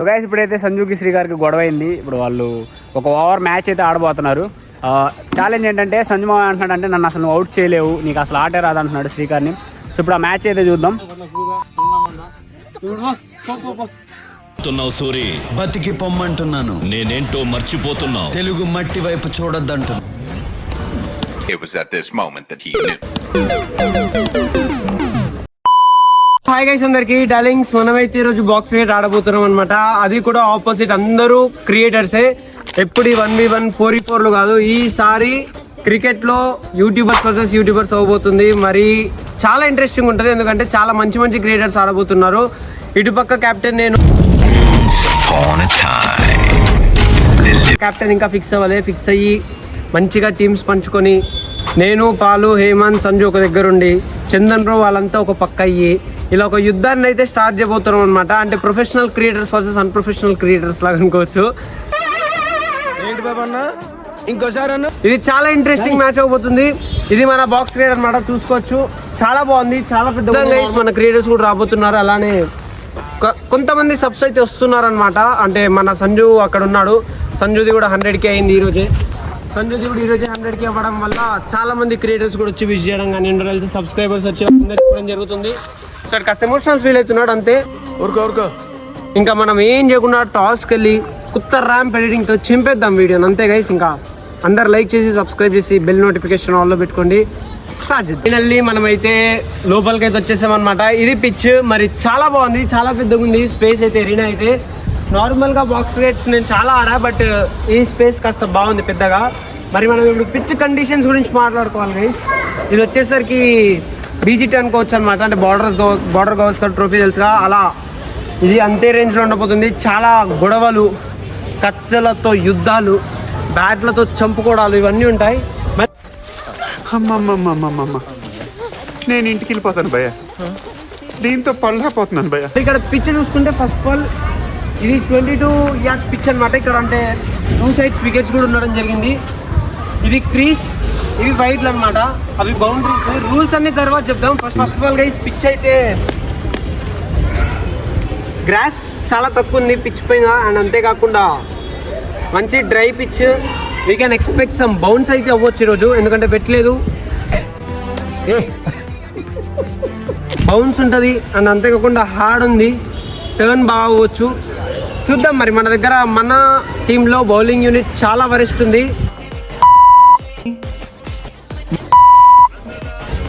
So guys ఇప్పుడైతే సంజుకి శ్రీగారికి గొడవ అయింది. ఇప్పుడు వాళ్ళు ఒక ఓవర్ మ్యాచ్ అయితే ఆడబోతున్నారు. ఛాలెంజ్ ఏంటంటే సంజు మామ అంటున్నాడు అంటే నన్ను అసలు అవుట్ చేయలేవు, నీకు అసలు ఆటే రాదు అంటున్నాడు శ్రీగారిని. సో ఇప్పుడు ఆ మ్యాచ్ అయితే చూద్దాం. సూరి బతికి పొమ్మంటున్నాను, నేనేంటో మర్చిపోతున్నావు, తెలుగు మట్టి వైపు చూడొద్దంటున్నా. It was at this moment that he knew. Hi guys అందరికి డార్లింగ్స్, మనమైతే ఈరోజు బాక్స్ క్రికెట్ ఆడబోతున్నాం అనమాట. అది కూడా ఆపోజిట్ అందరూ క్రియేటర్సే. ఎప్పుడు 1v1 4v4లు కాదు, ఈసారి క్రికెట్ లో యూట్యూబర్స్ వర్సెస్ యూట్యూబర్స్ అవబోతుంది. మరి చాలా ఇంట్రెస్టింగ్ ఉంటుంది, ఎందుకంటే చాలా మంచి మంచి క్రియేటర్స్ ఆడబోతున్నారు. ఇటుపక్క కెప్టెన్ నేను, కెప్టెన్ ఇంకా ఫిక్స్ అవ్వలే. ఫిక్స్ అయ్యి మంచిగా టీమ్స్ పంచుకొని నేను, పాలు, హేమంత్, సంజు ఒక దగ్గర ఉండి చందన్ రావు వాళ్ళంతా ఒక పక్క అయ్యి ఇలా ఒక యుద్ధాన్ని అయితే స్టార్ట్ చేయబోతున్నాం అనమాట. అంటే professional creators versus unprofessional creators లాగా అనుకోవచ్చు. ఇంకోసారి ఇది చాలా ఇంట్రెస్టింగ్ మ్యాచ్ అవబోతుంది. ఇది మన బాక్స్ క్రియేటర్ అనమాట, చూసుకోవచ్చు. చాలా బాగుంది, చాలా పెద్ద మన క్రియేటర్స్ కూడా రాబోతున్నారు. అలానే కొంతమంది సబ్స్ అయితే వస్తున్నారు అనమాట. అంటే మన సంజు అక్కడ ఉన్నాడు, సంజుది కూడా 100K అయింది ఈరోజే. సంజుది కూడా ఈరోజే 100K అవ్వడం వల్ల చాలా మంది క్రియేటర్స్ కూడా వచ్చి విజిట్ చేయడం కానీ ఇంటర్వెల్ సబ్స్క్రైబర్స్ వచ్చి చెప్పడం జరుగుతుంది. సో కాస్త ఎమోషనల్ ఫీల్ అవుతున్నాడు అంతే. ఊరుకో ఇంకా మనం ఏం చేయకుండా టాస్కి వెళ్ళి కొత్త ర్యాంప్ ఎడిటింగ్తో చింపేద్దాం వీడియోని అంతే గైస్. ఇంకా అందరు లైక్ చేసి సబ్స్క్రైబ్ చేసి బెల్ నోటిఫికేషన్ ఆల్లో పెట్టుకోండి. స్టార్ట్ చేద్దాం. ఫైనల్లీ మనమైతే లోపలికి అయితే వచ్చేసామన్నమాట. ఇది పిచ్ మరి చాలా బాగుంది, చాలా పెద్దగా ఉంది స్పేస్ అయితే. ఎరీనా అయితే నార్మల్గా బాక్స్ రేట్స్ నేను చాలా ఆడా, బట్ ఈ స్పేస్ కాస్త బాగుంది పెద్దగా. మరి మనం ఇప్పుడు పిచ్ కండిషన్స్ గురించి మాట్లాడుకోవాలి గైస్. ఇది వచ్చేసరికి బీజీటీ అనుకోవచ్చు అనమాట. అంటే బార్డర్ గవస్కర్ ట్రోఫీ తెలుసుగా, అలా ఇది అంతే రేంజ్లో ఉండబోతుంది. చాలా గొడవలు, కత్తెలతో యుద్ధాలు, బ్యాట్లతో చంపుకోవడాలు ఇవన్నీ ఉంటాయి. అమ్మమ్మమ్మమ్మమ్మ, నేను ఇంటికి వెళ్ళిపోతాను భయ్య, దీంతో పళ్ళపోతున్నాను భయ్య. ఇక్కడ పిచ్ చూసుకుంటే ఫస్ట్ ఆఫ్ ఆల్ ఇది 22 yards పిచ్ అనమాట. ఇక్కడ అంటే 2 sides వికెట్స్ కూడా ఉండడం జరిగింది. ఇది క్రీస్, ఇవి వైడ్లు అనమాట, అవి బౌండరీస్. రూల్స్ అన్ని తర్వాత చెప్దాం. First of all guys pitch అయితే గ్రాస్ చాలా తక్కువ ఉంది పిచ్ పైన. అండ్ అంతేకాకుండా మంచి dry pitch. We can expect some bounce అయితే అవ్వచ్చు ఈరోజు, ఎందుకంటే పెట్టలేదు, బౌన్స్ ఉంటుంది. అండ్ అంతేకాకుండా హార్డ్ ఉంది, టర్న్ బాగా అవ్వచ్చు. చూద్దాం మరి. మన దగ్గర మన టీంలో బౌలింగ్ యూనిట్ చాలా వరెస్ట్ ఉంది,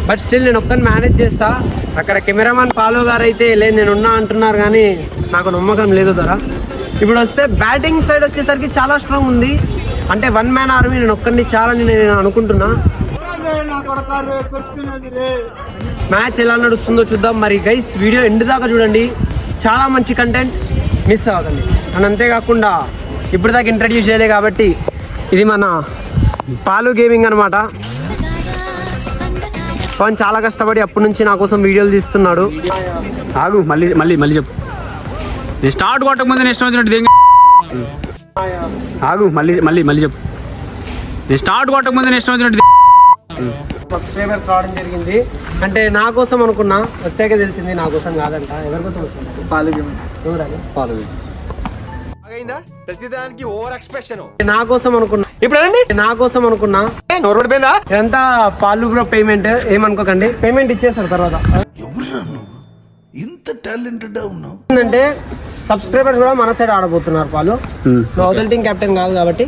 బట్ స్టిల్ నేను ఒక్కని మేనేజ్ చేస్తా. అక్కడ కెమెరామ్యాన్ పాలో గారు అయితే లేదు నేను ఉన్నా అంటున్నారు, కానీ నాకు నమ్మకం లేదు ధర. ఇప్పుడు వస్తే బ్యాటింగ్ సైడ్ వచ్చేసరికి చాలా స్ట్రాంగ్ ఉంది. అంటే 1 man ఆర్మీ, నేను ఒక్కరిని చాలని నేను అనుకుంటున్నా. మ్యాచ్ ఎలా నడుస్తుందో చూద్దాం మరి గైస్. వీడియో ఎండ్ దాకా చూడండి, చాలా మంచి కంటెంట్, మిస్ అవ్వకండి. అండ్ అంతేకాకుండా ఇప్పుడు దాకా ఇంట్రడ్యూస్ చేయలే కాబట్టి ఇది మన పాలు గేమింగ్ అనమాట. పవన్ చాలా కష్టపడి అప్పటి నుంచి నా కోసం వీడియోలు తీస్తున్నాడు. ఆగు, మళ్ళీ మళ్ళీ మళ్ళీ చెప్పు. నేను స్టార్ట్ కొట్టక ముందు నెక్స్ట్ వచ్చినట్టు ఆగు, మళ్ళీ మళ్ళీ మళ్ళీ చెప్పు. నేను స్టార్ట్ కొట్టక ముందు నెక్స్ట్ వచ్చినట్టు సబ్స్క్రైబర్స్ రావడం జరిగింది. అంటే నా కోసం అనుకున్నా, వచ్చాక తెలిసింది నా కోసం కాదంట. ఎవరి కోసం వచ్చింది? పాలు ప్రతిదానికి ఓవర్ ఎక్స్ప్రెషన్. నా కోసం అనుకున్నా, నా కోసం అనుకున్నా. ఇదంతా పాలు బ్రో పేమెంట్, ఏమనుకోకండి. పేమెంట్ ఇచ్చేస్తారు తర్వాత. ఇంత టాలెంటెడ్ ఉన్నావు ఏంటంటే సబ్స్క్రైబర్స్ కూడా మన సైడ్ ఆడబోతున్నారు. పాలు అవతల టీం కెప్టెన్ కాదు కాబట్టి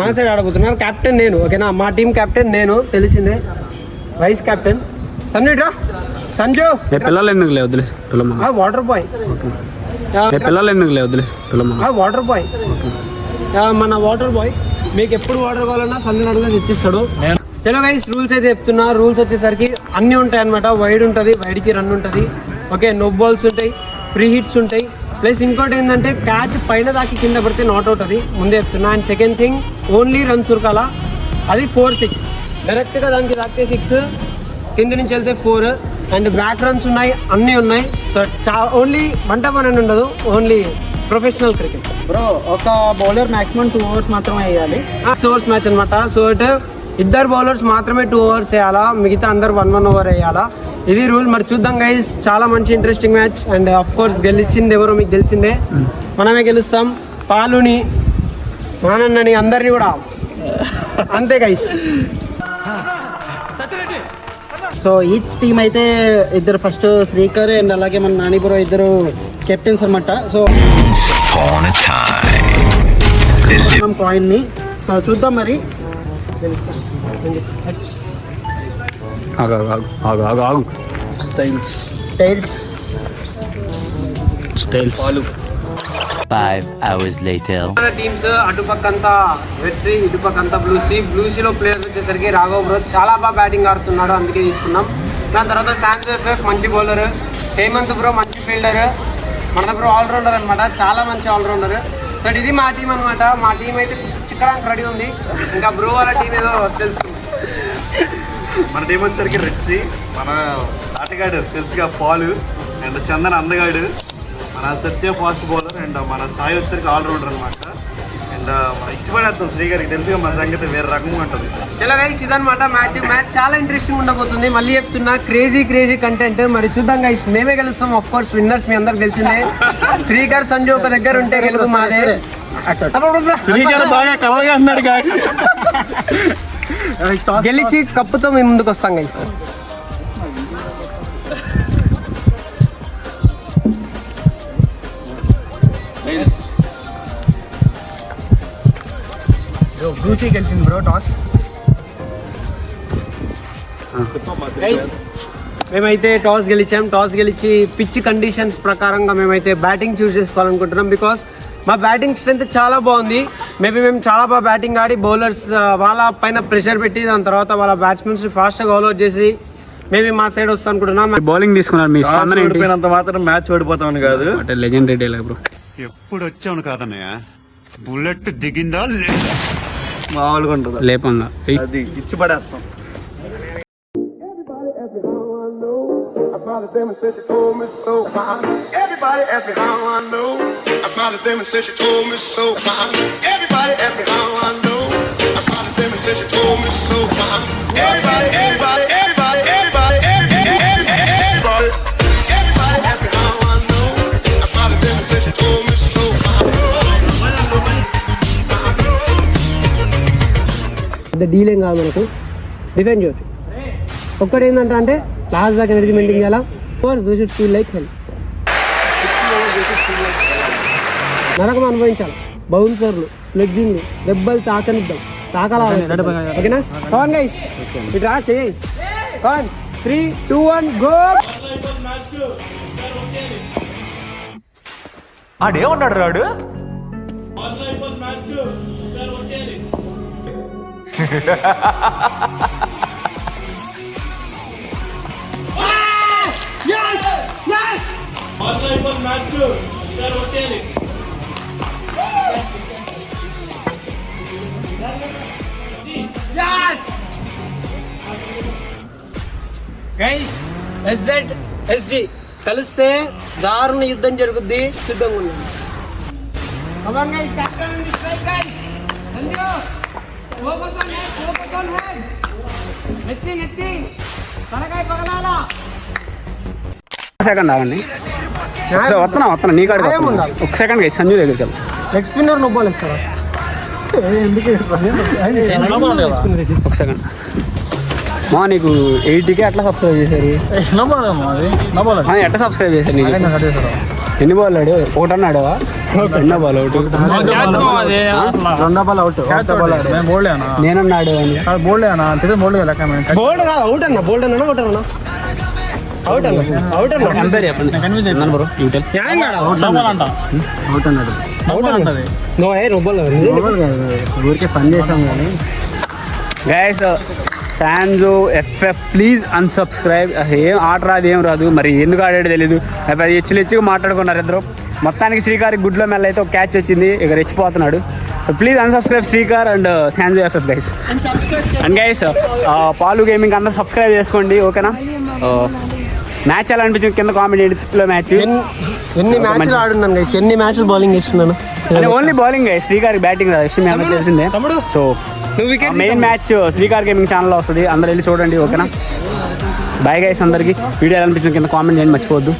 మన సైడ్ ఆడబోతున్నారు. కెప్టెన్ నేను, ఓకేనా? మా టీం కెప్టెన్ నేను, తెలిసిందే. Vice captain Sanju. సంజు పిల్లలు ఎందుకు లేవద్దులే, పిల్లమ్మ వాటర్ బాయ్. పిల్లలు ఎందుకు లేవద్దులే, పిల్లమ్మ వాటర్ బాయ్. మన వాటర్ బాయ్ మీకు ఎప్పుడు వాటర్ కావాలన్నా సంజు అడుగుగా తెచ్చిస్తాడు. చలో గైస్, రూల్స్ అయితే చెప్తున్నా. రూల్స్ వచ్చేసరికి అన్నీ ఉంటాయి అనమాట. వైడ్ ఉంటుంది, వైడ్కి రన్ ఉంటుంది, ఓకే. నో బాల్స్ ఉంటాయి, ఫ్రీ హిట్స్ ఉంటాయి. ప్లస్ ఇంకోటి ఏంటంటే క్యాచ్ పైన దాకి కింద పడితే నాట్ అవుట్, అది ముందే చెప్తున్నా. And second thing, only runs ఉరకాల, అది 4-6. డైరెక్ట్గా దానికి తాకితే 6, కింద నుంచి వెళ్తే 4. అండ్ బ్యాక్ రన్స్ ఉన్నాయి, అన్నీ ఉన్నాయి. సో ఓన్లీ 1-1 ఉండదు, ఓన్లీ ప్రొఫెషనల్ క్రికెట్. బ్రో ఒక బౌలర్ మాక్సిమం 2 overs మాత్రమే వేయాలి. 6 overs మ్యాచ్ అనమాట. సో 2 బౌలర్స్ మాత్రమే 2 ఓవర్స్ వేయాలా, మిగతా అందరు 1 ఓవర్ వేయాలా. ఇది రూల్. మరి చూద్దాం గైస్, చాలా మంచి interesting match. And of course గెలిచింది ఎవరో మీకు తెలిసిందే, మనమే గెలుస్తాం. పాలుని, మానన్నని, అందరినీ కూడా అంతే గైస్. సో ఈచ్ టీమ్ అయితే ఇద్దరు ఫస్ట్ శ్రీకర్ అండ్ అలాగే మన నాని బ్రో ఇద్దరు కెప్టెన్స్ అనమాట. సో కాయిన్ ని సో చూద్దాం మరి. ఆగు. టైల్స్ 5 hours later. మన టీమ్స్ అటుపక్కంతా రెడ్ సీ, ఇటుపక్కంతా బ్లూ సీలో ప్లేయర్స్ వచ్చేసరికి రాఘవ్ బ్రో చాలా బాగా బ్యాటింగ్ ఆడుతున్నాడు, అందుకే తీసుకున్నాం. దాని తర్వాత శాంజ్ ఎఫ్ఎఫ్ మంచి బౌలర్, హేమంత్ బ్రో మంచి ఫీల్డర్, మన బ్రో ఆల్రౌండర్ అనమాట, చాలా మంచి ఆల్రౌండర్. సో ఇది మా టీం అనమాట. మా టీం అయితే చిక్కడానికి రెడీ ఉంది. ఇంకా బ్రో వాళ్ళ టీం ఏదో తెలుసుకుంది. మన టీం వచ్చేసరికి రిచ్చి, మన ఆటగాడు తెలుసుగా పాలు, అండ్ చందన్ అందగాడు, మన సత్య ఫాస్ట్ బౌలర్, అండ్ మన సాయి వచ్చేసరికి ఆల్రౌండర్ అనమాట. అండ్ మన ఇచ్చి పడేస్తాం శ్రీగారికి తెలుసుగా మన సంగతి వేరే రకంగా ఉంటుంది. చలో గైస్, ఇదనమాట మ్యాచ్ చాలా ఇంట్రెస్టింగ్ ఉండబోతుంది. మళ్ళీ చెప్తున్నా, క్రేజీ కంటెంట్. మరి చూద్దాం గైస్, మేమే గెలుస్తాం. ఆఫ్ కోర్స్ విన్నర్స్ మీ అందరికి తెలిసిందే. శ్రీకర్ సంజు ఒక దగ్గర ఉంటే గెలుపు మాదే. శ్రీగారు బాగా కలగా అన్నాడు గాయస్. గెలిచి కప్పుతో మేము ముందుకు వస్తాం గైస్. బ్రూసీ గెలిచింది బ్రో టాస్. మేమైతే టాస్ గెలిచాం. టాస్ గెలిచి పిచ్ కండిషన్స్ ప్రకారంగా మేమైతే బ్యాటింగ్ చూస్ చేసుకోవాలనుకుంటున్నాం. బికాస్ మా బ్యాటింగ్ స్ట్రెంత్ చాలా బాగుంది. మేబీ మేము చాలా బాగా బ్యాటింగ్ ఆడి బౌలర్స్ వాళ్ళ పైన ప్రెషర్ పెట్టి దాని తర్వాత వాళ్ళ బ్యాట్స్మెన్స్ ఫాస్ట్గా ఆల్అౌట్ చేసి మేబీ మా సైడ్ వస్తాం అనుకుంటున్నాం. బౌలింగ్ తీసుకున్నారు, మీ స్పందన ఏంటి? ఓడిపోయినంత మాత్రం మ్యాచ్ ఓడిపోతామని కాదు, లెజెండరీ డైలాగ్ బ్రో. ఎప్పుడు వచ్చావును కాదన్నయ్య, బుల్లెట్ దిగిందా మామూలుగా ఉంటుంది. లేపంగా అది ఇచ్చి పడేస్తాం. డీల్ ఏం కాదు, మనకు డిఫెండ్ చేయొచ్చు. ఒక్కటి ఏంటంటే అంటే లాస్ట్ దాకా ఎనర్జీ మెయింటైన్ చేయాలా. They should feel like help. నరకం అనుభవించాలి. బౌన్సర్లు, స్లెడ్జింగ్లు, దెబ్బలు తాకనిద్దాం, తాకాల. ఓకేనా? కాన్ గైస్, ఇటు రా చేయి. కాన్ 3, 2, 1 గో. ఆడేమన్నాడు రాడు? గైస్, ఎస్జెడ్ ఎస్జి కలిస్తే దారుణ యుద్ధం జరుగుద్ది, సిద్ధంగా ఉండండి. సెకండ్ ఆగండి, వస్తున్నా నీ కాడికి వస్తున్నా. ఒక సెకండ్ గైస్, సంజు దగ్గరికి వెళ్తాం. లెగ్ స్పిన్నర్ నొబ్బాలు ఇస్తారా? ఒక సెకండ్ మా, నీకు 80K ఎట్లా సబ్స్క్రైబ్ చేశారు? ఎట్లా సబ్స్క్రైబ్ చేశారు? నీకు ఎన్ని బాల్ ఆడు? ఒకటి అన్నాడు, రెండో బాల్ అవుట్, నేనన్నాడు బోల్డ్ కాదు, అవుట్ అన్నా. బోల్డ్ అన్నా, అవుట్ అన్నా. అవుట్ అన్నా, అవుట్ అన్నా. కంపేర్ చెప్పండి బ్రో. అవుట్ అన్నాడు. నో ఏ నొబ్బలు ఊరికే పని చేసాం కానీ. Guys, Sanjo FF please unsubscribe. ఏం ఆట రాదు, ఏం రాదు, మరి ఎందుకు ఆడాడో తెలీదు. హెచ్చిగా మాట్లాడుకున్నారు ఇద్దరు. మొత్తానికి శ్రీకార్కి గుడ్లో మెల్ల అయితే ఒక క్యాచ్ వచ్చింది, ఇక రెచ్చిపోతున్నాడు. Please unsubscribe Srikar and Sanjo FF guys. And guys, Palu gaming అందరూ సబ్స్క్రైబ్ చేసుకోండి, ఓకేనా? మ్యాచ్ ఎలా అనిపించింది కింద కామెంట్ చేయండి. మ్యాచ్ ఎన్ని మ్యాచ్లు ఆడున్నాను గైస్, ఎన్ని మ్యాచ్లు బౌలింగ్ చేస్తున్నాను. ఓన్లీ బౌలింగ్ గైస్, శ్రీకార్కి బ్యాటింగ్ రాదు, విషయం మీ అందరికీ తెలిసిందే. సో నువ్వు wicket main match Srikar gaming ఛానల్లో వస్తుంది, అందరూ వెళ్ళి చూడండి. ఓకేనా, బాయ్ గైస్ అందరికి. వీడియో ఎలా అనిపించింది కింద కామెంట్ చేయండి మర్చిపోవద్దు.